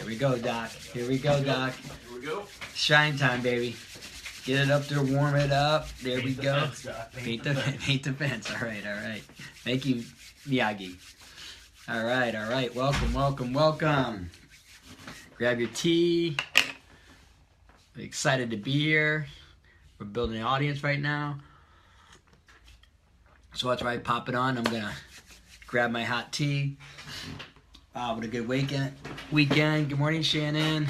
Here we go, Doc. Here we go, Doc. Here we go. Shine time, baby. Get it up there, warm it up. There we go. Paint the fence. All right, all right. Thank you, Miyagi. All right. Welcome. Grab your tea. Excited to be here. We're building an audience right now. So that's right, pop it on. I'm gonna grab my hot tea. What a good weekend. Good morning, Shannon.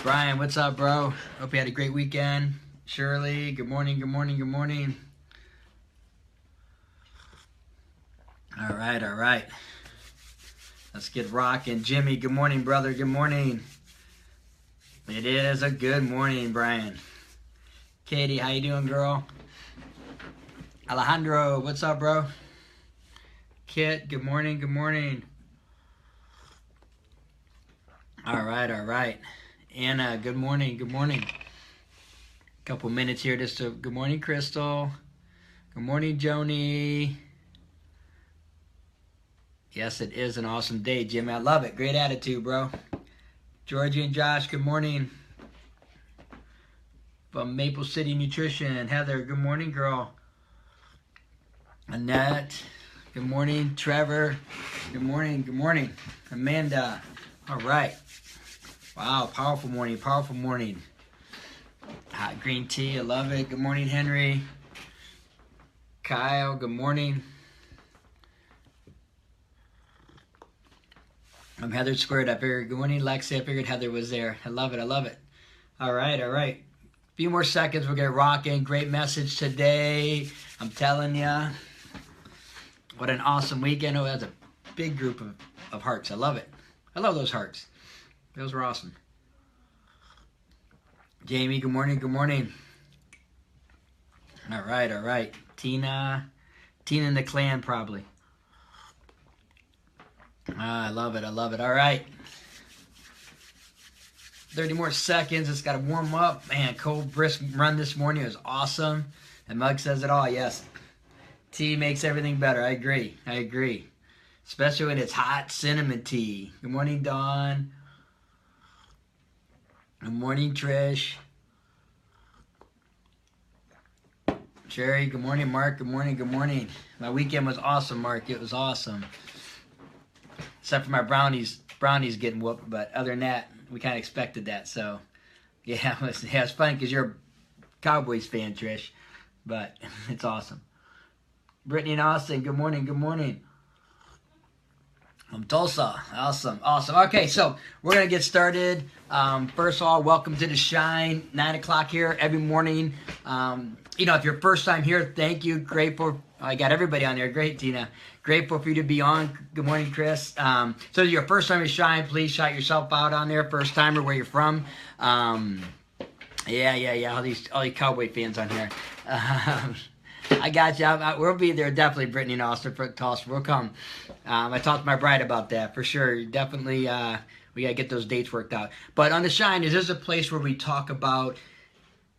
Brian, what's up, bro? Hope you had a great weekend. Shirley, good morning. All right. Let's get rocking. Jimmy, good morning, brother. Good morning. It is a good morning, Brian. Katie, how you doing, girl? Alejandro, what's up, bro? Kit, good morning. All right. Anna, good morning. Couple minutes here just to, good morning, Crystal. Good morning, Joni. Yes, it is an awesome day, Jimmy. I love it. Great attitude, bro. Georgie and Josh, good morning. From Maple City Nutrition. Heather, good morning, girl. Annette, good morning. Trevor, good morning. Amanda, all right. Wow, powerful morning. Hot green tea, I love it. Good morning, Henry. Kyle, good morning. Heather squared. I figured, good morning, Lexi. I figured Heather was there. I love it. All right. A few more seconds, we'll get rocking. Great message today. I'm telling ya. What an awesome weekend. Oh, that's a big group of hearts. I love it. I love those hearts. Those were awesome. Jamie, good morning. All right. Tina and the clan probably. I love it. All right. 30 more seconds. It's got to warm up. Man, cold brisk run this morning. It was awesome. And Mug says it all. Yes. Tea makes everything better. I agree. Especially when it's hot cinnamon tea. Good morning, Dawn. Good morning, Trish. Sherry, good morning. Mark, good morning. My weekend was awesome, Mark. It was awesome. Except for my brownies getting whooped. But other than that, we kind of expected that. So, yeah, it was fun because you're a Cowboys fan, Trish. But it's awesome. Brittany and Austin, good morning. From Tulsa. Awesome. Okay, so we're going to get started. First of all, welcome to TheShine, 9 o'clock here every morning. If you're first time here, thank you. Grateful. I got everybody on there. Great, Tina. Grateful for you to be on. Good morning, Chris. So your first time to Shine, please shout yourself out on there. First timer, where you're from. Yeah. All these Cowboy fans on here. I got you. We'll be there definitely, Brittany and Austin for Tulsa. We'll come. I talked to my bride about that for sure. Definitely, we gotta get those dates worked out. But on TheShine, this is a place where we talk about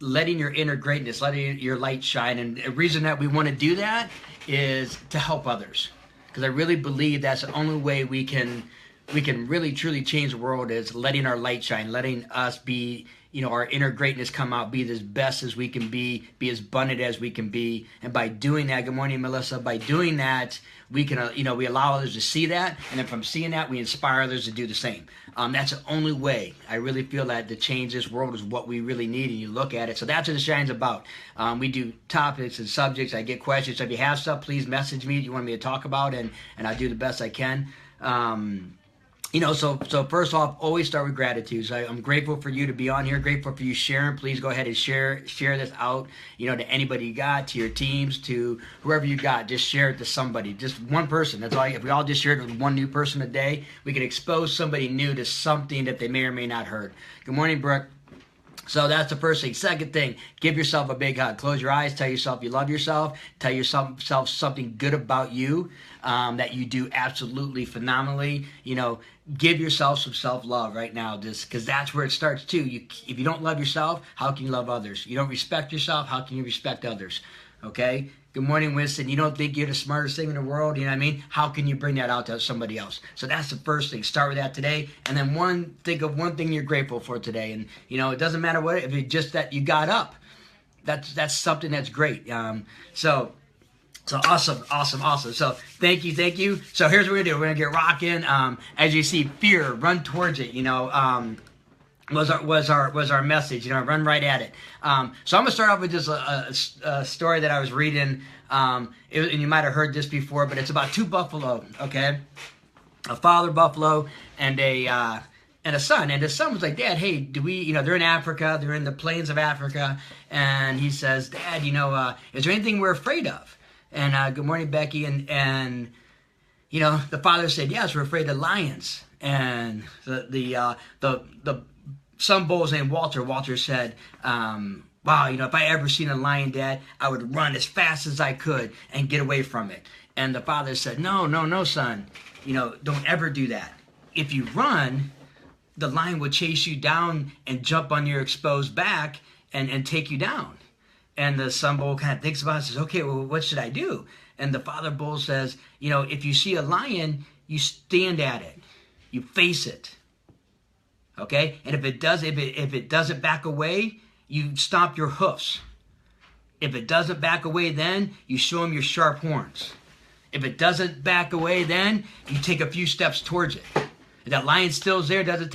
letting your inner greatness, letting your light shine. And the reason that we want to do that is to help others, because I really believe that's the only way we can really truly change the world is letting our light shine, letting us be. Our inner greatness come out, be as best as we can be as abundant as we can be. And by doing that, good morning, Melissa, by doing that, we can, we allow others to see that. And then from seeing that, we inspire others to do the same. That's the only way. I really feel that to change this world is what we really need. And you look at it. So that's what TheShine's about. We do topics and subjects. I get questions. So if you have stuff, please message me. You want me to talk about, and I'll do the best I can. So first off, always start with gratitude. So I'm grateful for you to be on here. Grateful for you sharing. Please go ahead and share this out, to anybody you got, to your teams, to whoever you got. Just share it to somebody, just one person. That's all. If we all just shared it with one new person a day, we could expose somebody new to something that they may or may not heard. Good morning, Brooke. So that's the first thing. Second thing, give yourself a big hug. Close your eyes. Tell yourself you love yourself. Tell yourself something good about you that you do absolutely phenomenally. Give yourself some self-love right now, just because that's where it starts too. If you don't love yourself, how can you love others? You don't respect yourself, how can you respect others? Okay? Good morning, Winston. You don't think you're the smartest thing in the world? You know what I mean? How can you bring that out to somebody else? So that's the first thing. Start with that today. And then think of one thing you're grateful for today. And, it doesn't matter what, if it's just that you got up. That's something that's great. So awesome. So thank you. So here's what we're going to do. We're going to get rocking. As you see, fear, run towards it, was our message, run right at it. So I'm gonna start off with just a story that I was reading, and you might have heard this before, but it's about two buffalo, okay, a father buffalo and a son, and the son was like, Dad, hey, do we, they're in Africa, they're in the plains of Africa, and he says, Dad, is there anything we're afraid of? And good morning, Becky, and the father said, yes, we're afraid of lions, and the son bull's named Walter. Walter said, wow, if I ever seen a lion, Dad, I would run as fast as I could and get away from it. And the father said, no, son, don't ever do that. If you run, the lion will chase you down and jump on your exposed back and take you down. And the son bull kind of thinks about it and says, okay, well, what should I do? And the father bull says, if you see a lion, you stand at it. You face it. Okay? And if it doesn't back away, you stomp your hoofs. If it doesn't back away, then you show him your sharp horns. If it doesn't back away, then you take a few steps towards it. If that lion still's there, doesn't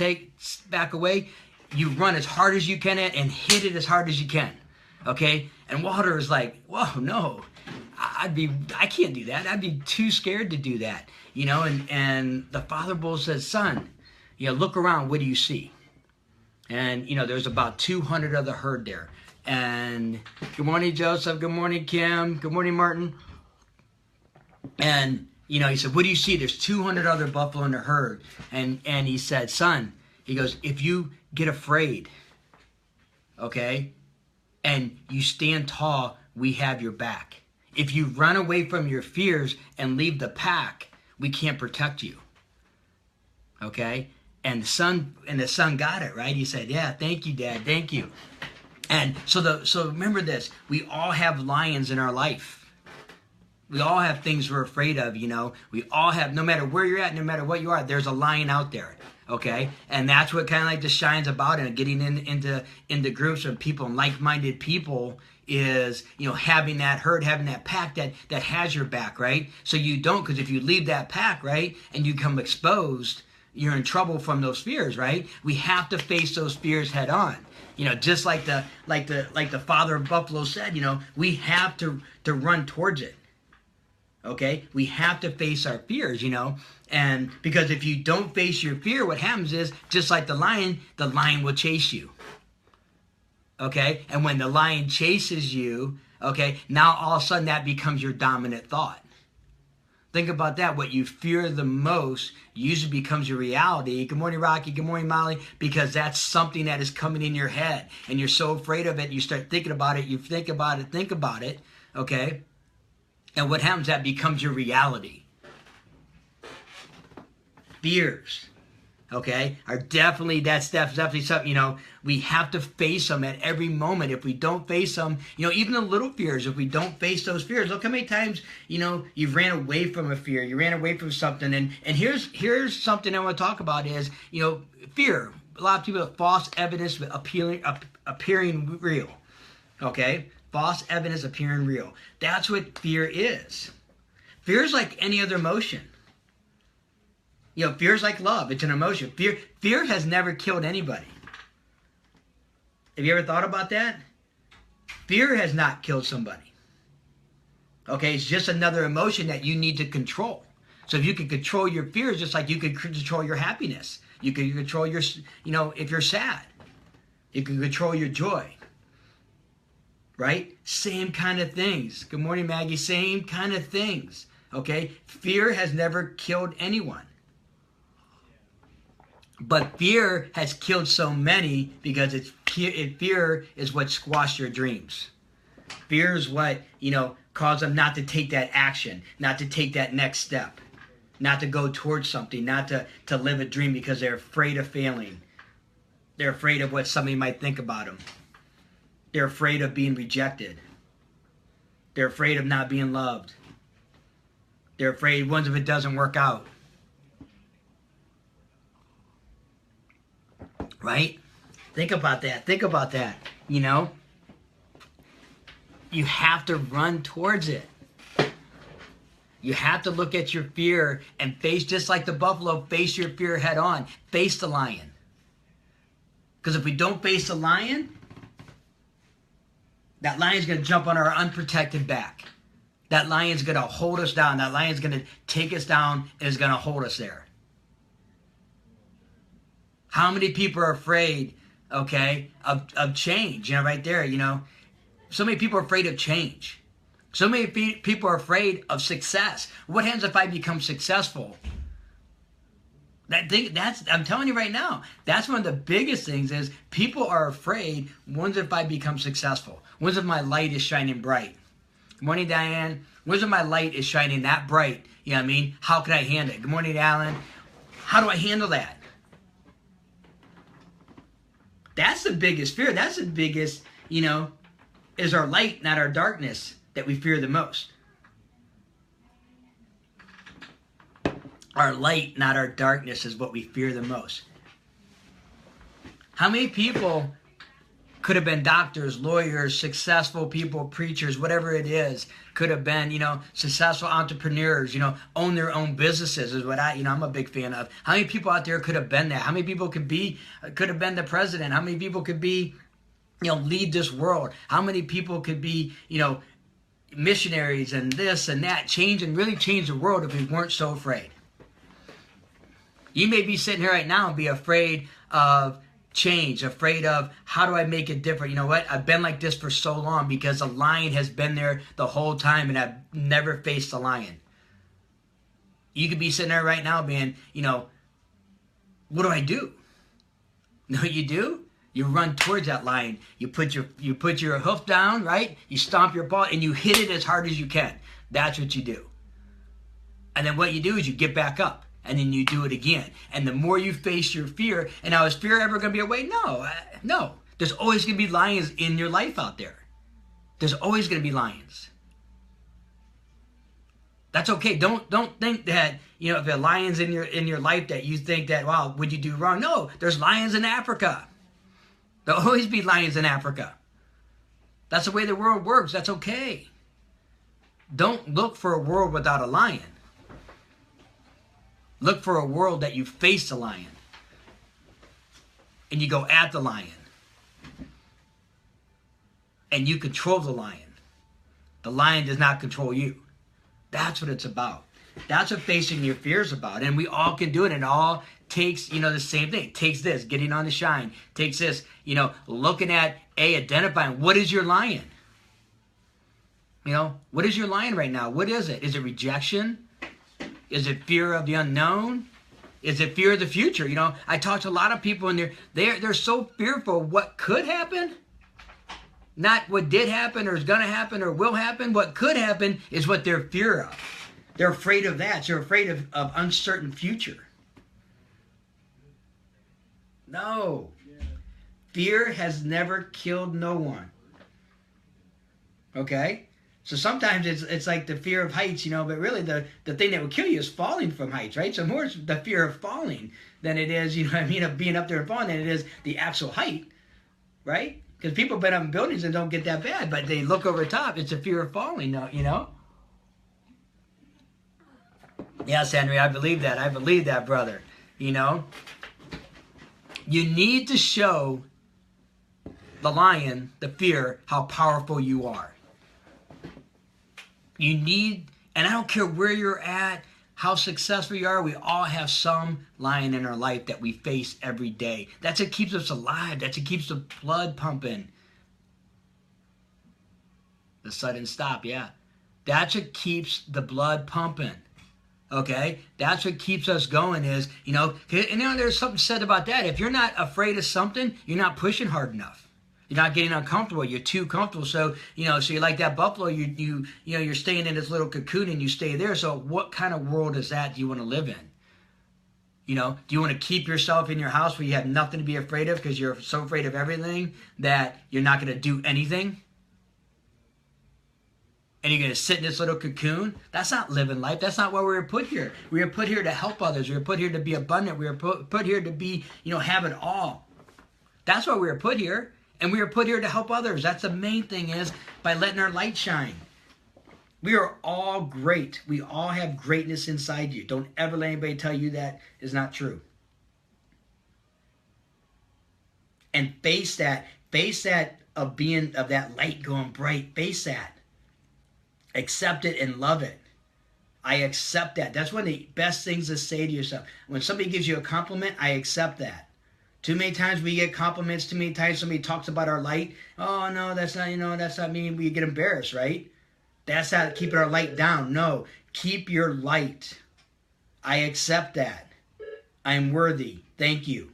back away, you run as hard as you can and hit it as hard as you can. Okay? And Walter is like, whoa, no. I can't do that. I'd be too scared to do that. And the father bull says, son, look around, what do you see? And, there's about 200 of the herd there. And good morning, Joseph. Good morning, Kim. Good morning, Martin. And, he said, what do you see? There's 200 other buffalo in the herd. And he said, son, he goes, if you get afraid, okay, and you stand tall, we have your back. If you run away from your fears and leave the pack, we can't protect you. Okay? And the son got it, right? He said, yeah, thank you, Dad, thank you. And so remember this, we all have lions in our life. We all have things we're afraid of, We all have, no matter where you're at, no matter what you are, there's a lion out there, okay? And that's what kind of like TheShine's about, and getting into groups of people and like-minded people is, having that herd, having that pack that has your back, right? So you don't, because if you leave that pack, right, and you become exposed, you're in trouble from those fears, right? We have to face those fears head on. Just like the father of buffalo said, we have to run towards it. Okay? We have to face our fears, and because if you don't face your fear, what happens is, just like the lion will chase you. Okay? And when the lion chases you, okay, now all of a sudden that becomes your dominant thought. Think about that. What you fear the most usually becomes your reality. Good morning, Rocky. Good morning, Molly. Because that's something that is coming in your head. And you're so afraid of it, you start thinking about it. You think about it. Okay? And what happens, that becomes your reality. Fears, okay, that's definitely something, we have to face them at every moment. If we don't face them, even the little fears, if we don't face those fears, look how many times, you ran away from a fear, you ran away from something. And here's something I want to talk about is, fear. A lot of people have false evidence appearing real, okay? False evidence appearing real. That's what fear is. Fear is like any other emotion. Fear is like love. It's an emotion. Fear has never killed anybody. Have you ever thought about that? Fear has not killed somebody. Okay, it's just another emotion that you need to control. So if you can control your fears, just like you can control your happiness. You can control your, if you're sad. You can control your joy. Right? Same kind of things. Good morning, Maggie. Same kind of things. Okay? Fear has never killed anyone. But fear has killed so many because fear is what squashed your dreams. Fear is what, caused them not to take that action, not to take that next step, not to go towards something, not to live a dream because they're afraid of failing. They're afraid of what somebody might think about them. They're afraid of being rejected. They're afraid of not being loved. They're afraid once if it doesn't work out. Right? Think about that. Think about that. You know? You have to run towards it. You have to look at your fear and face, just like the buffalo, face your fear head on. Face the lion. Because if we don't face the lion, that lion's going to jump on our unprotected back. That lion's going to hold us down. That lion's going to take us down and is going to hold us there. How many people are afraid, okay, of change? You know, right there, you know. So many people are afraid of change. So many people are afraid of success. What happens if I become successful? I'm telling you right now, that's one of the biggest things is people are afraid, what if I become successful? What if my light is shining bright? Good morning, Diane. What if my light is shining that bright? You know what I mean? How can I handle it? Good morning, Alan. How do I handle that? That's the biggest fear. That's the biggest, you know, is our light, not our darkness, that we fear the most. Our light, not our darkness, is what we fear the most. How many people could have been doctors, lawyers, successful people, preachers, whatever it is, could have been, you know, successful entrepreneurs, you know, own their own businesses is what I'm a big fan of. How many people out there could have been that? How many people could have been the president? How many people could be, you know, lead this world? How many people could be, you know, missionaries and this and that, really change the world if we weren't so afraid? You may be sitting here right now and be afraid of change, afraid of how do I make it different? You know what? I've been like this for so long because a lion has been there the whole time and I've never faced a lion. You could be sitting there right now being, you know, what do I do? You know what you do? You run towards that lion. You put your hoof down, right? You stomp your paw and you hit it as hard as you can. That's what you do. And then what you do is you get back up. And then you do it again. And the more you face your fear, and now is fear ever going to be away? No. There's always going to be lions in your life out there. There's always going to be lions. That's okay. Don't think that, you know, if a lion's in your life that you think that, wow, would you do wrong? No, there's lions in Africa. There'll always be lions in Africa. That's the way the world works. That's okay. Don't look for a world without a lion. Look for a world that you face the lion. And you go at the lion. And you control the lion. The lion does not control you. That's what it's about. That's what facing your fear is about. And we all can do it. And it all takes, you know, the same thing. It takes this, getting on the shine. It takes this, you know, looking at, identifying what is your lion. You know, what is your lion right now? What is it? Is it rejection? Is it fear of the unknown? Is it fear of the future? You know, I talk to a lot of people and they're so fearful of what could happen. Not what did happen or is going to happen or will happen. What could happen is what they're fear of. They're afraid of that. They're afraid of uncertain future. No. Fear has never killed no one. Okay? So sometimes it's like the fear of heights, you know, but really the thing that will kill you is falling from heights, right? So more it's the fear of falling than it is, you know what I mean, of being up there and falling than it is the actual height, right? Because people have been up in buildings and don't get that bad, but they look over the top. It's a fear of falling, you know? Yes, Henry, I believe that. I believe that, brother. You know? You need to show the lion, the fear, how powerful you are. You need, and I don't care where you're at, how successful you are, we all have some lion in our life that we face every day. That's what keeps us alive. That's what keeps the blood pumping. The sudden stop, yeah. That's what keeps the blood pumping. Okay? That's what keeps us going is, you know, and you know, there's something said about that. If you're not afraid of something, you're not pushing hard enough. You're not getting uncomfortable. You're too comfortable. So, you know, so you're like that buffalo. You know, you're staying in this little cocoon and you stay there. So what kind of world is that do you want to live in? You know, do you want to keep yourself in your house where you have nothing to be afraid of because you're so afraid of everything that you're not going to do anything? and you're going to sit in this little cocoon. That's not living life. That's not why we were put here. We were put here to help others. We were put here to be abundant. We were put here to be, have it all. That's why we were put here. And we were put here to help others. That's the main thing, is by letting our light shine. We are all great. We all have greatness inside you. Don't ever let anybody tell you that is not true. And face that of that light going bright. Face that. Accept it and love it. I accept that. That's one of the best things to say to yourself. When somebody gives you a compliment, I accept that. Too many times we get compliments. Too many times somebody talks about our light. Oh, no, that's not me. We get embarrassed, right? That's not keeping our light down. No, keep your light. I accept that. I'm worthy. Thank you.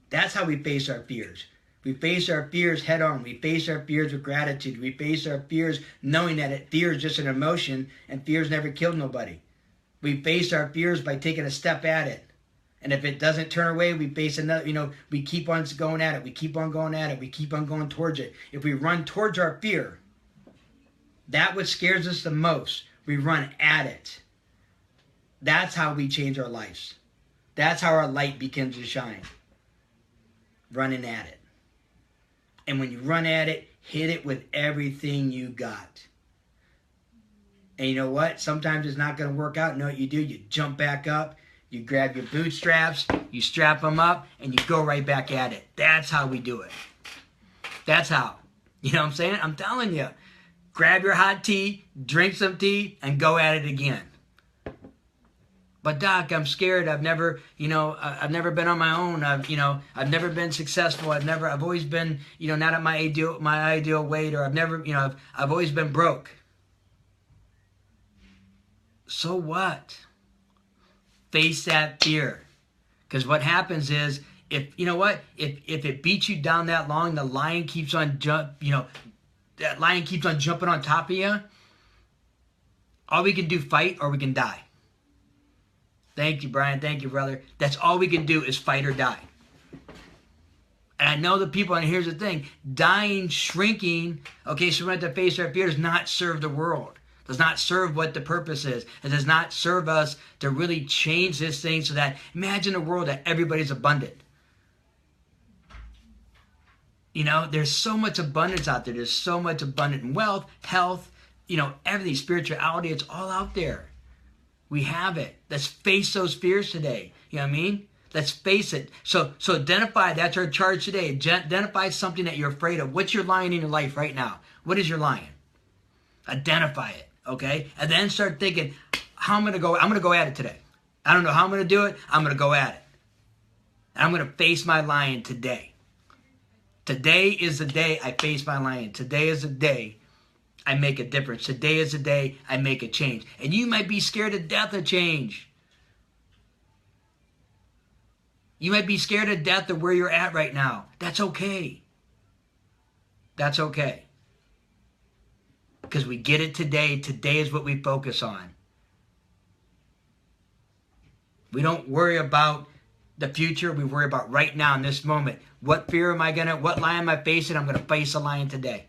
That's how we face our fears. We face our fears head on. We face our fears with gratitude. We face our fears knowing that fear is just an emotion and fears never killed nobody. We face our fears by taking a step at it. And if it doesn't turn away, we face another, we keep on going at it. We keep on going at it. We keep on going towards it. If we run towards our fear, that what scares us the most. We run at it. That's how we change our lives. That's how our light begins to shine. Running at it. And when you run at it, hit it with everything you got. And you know what? Sometimes it's not going to work out. You know what you do? You jump back up. You grab your bootstraps, you strap them up, and you go right back at it. That's how we do it. That's how. You know what I'm saying? I'm telling you. Grab your hot tea, drink some tea, and go at it again. But Doc, I'm scared. I've never been on my own. I've never been successful. I've always been, not at my ideal weight, or I've always been broke. So what? Face that fear. Because what happens is, if it beats you down that long, the lion keeps on jumping on top of you, all we can do, fight, or we can die. Thank you, Brian. Thank you, brother. That's all we can do, is fight or die. And I know the people, and here's the thing, dying, shrinking, okay, so we have to face our fears, not serve the world. Does not serve what the purpose is. It does not serve us to really change this thing so that, imagine a world that everybody's abundant. There's so much abundance out there. There's so much abundant wealth, health, everything, spirituality. It's all out there. We have it. Let's face those fears today. You know what I mean? Let's face it. So identify, that's our charge today. Identify something that you're afraid of. What's your lion in your life right now? What is your lion? Identify it. Okay? And then start thinking, how I'm going to go at it today. I don't know how I'm going to do it. I'm going to go at it. And I'm going to face my lion today. Today is the day I face my lion. Today is the day I make a difference. Today is the day I make a change. And you might be scared to death of change. You might be scared to death of where you're at right now. That's okay. That's okay. Because we get it today. Today is what we focus on. We don't worry about the future. We worry about right now, in this moment. What lion am I facing? I'm going to face a lion today.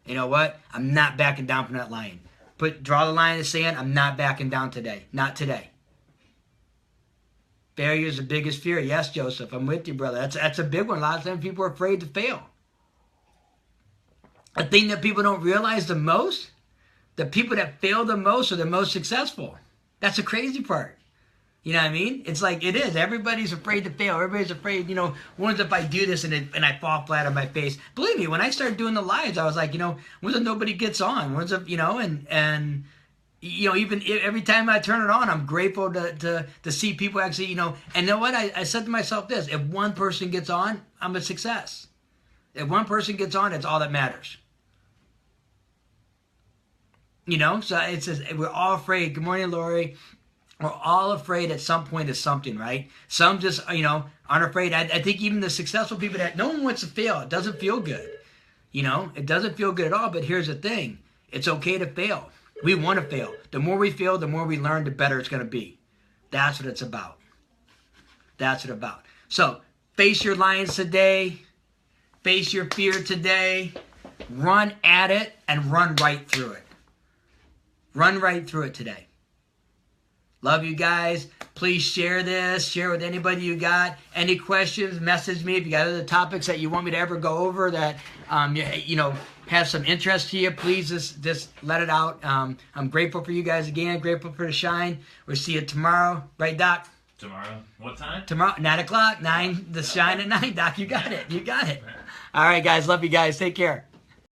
You know what? I'm not backing down from that lion. Draw the line in the sand. I'm not backing down today. Not today. Failure is the biggest fear. Yes, Joseph, I'm with you, brother. That's a big one. A lot of times people are afraid to fail. The thing that people don't realize the most, the people that fail the most are the most successful. That's the crazy part. You know what I mean? It's like it is. Everybody's afraid to fail. Everybody's afraid, what if I do this and I fall flat on my face? Believe me, when I started doing the lives, I was like, what if nobody gets on? What if, even every time I turn it on, I'm grateful to see people actually, and you know what? I said to myself this, if one person gets on, I'm a success. If one person gets on, it's all that matters. So it says we're all afraid. Good morning, Lori. We're all afraid at some point of something, right? Some just, aren't afraid. I think even the successful people that no one wants to fail. It doesn't feel good. It doesn't feel good at all. But here's the thing. It's okay to fail. We want to fail. The more we fail, the more we learn, the better it's going to be. That's what it's about. That's what it's about. So face your lions today. Face your fear today. run at it and run right through it. Run right through it today. Love you guys. Please share this. Share with anybody you got. Any questions, message me. If you got other topics that you want me to ever go over that, have some interest to you, please just let it out. I'm grateful for you guys again. Grateful for TheShine. We'll see you tomorrow. Right, Doc? Tomorrow? What time? Tomorrow, 9 o'clock. 9, TheShine at 9. Doc, you got it. You got it. All right, guys. Love you guys. Take care.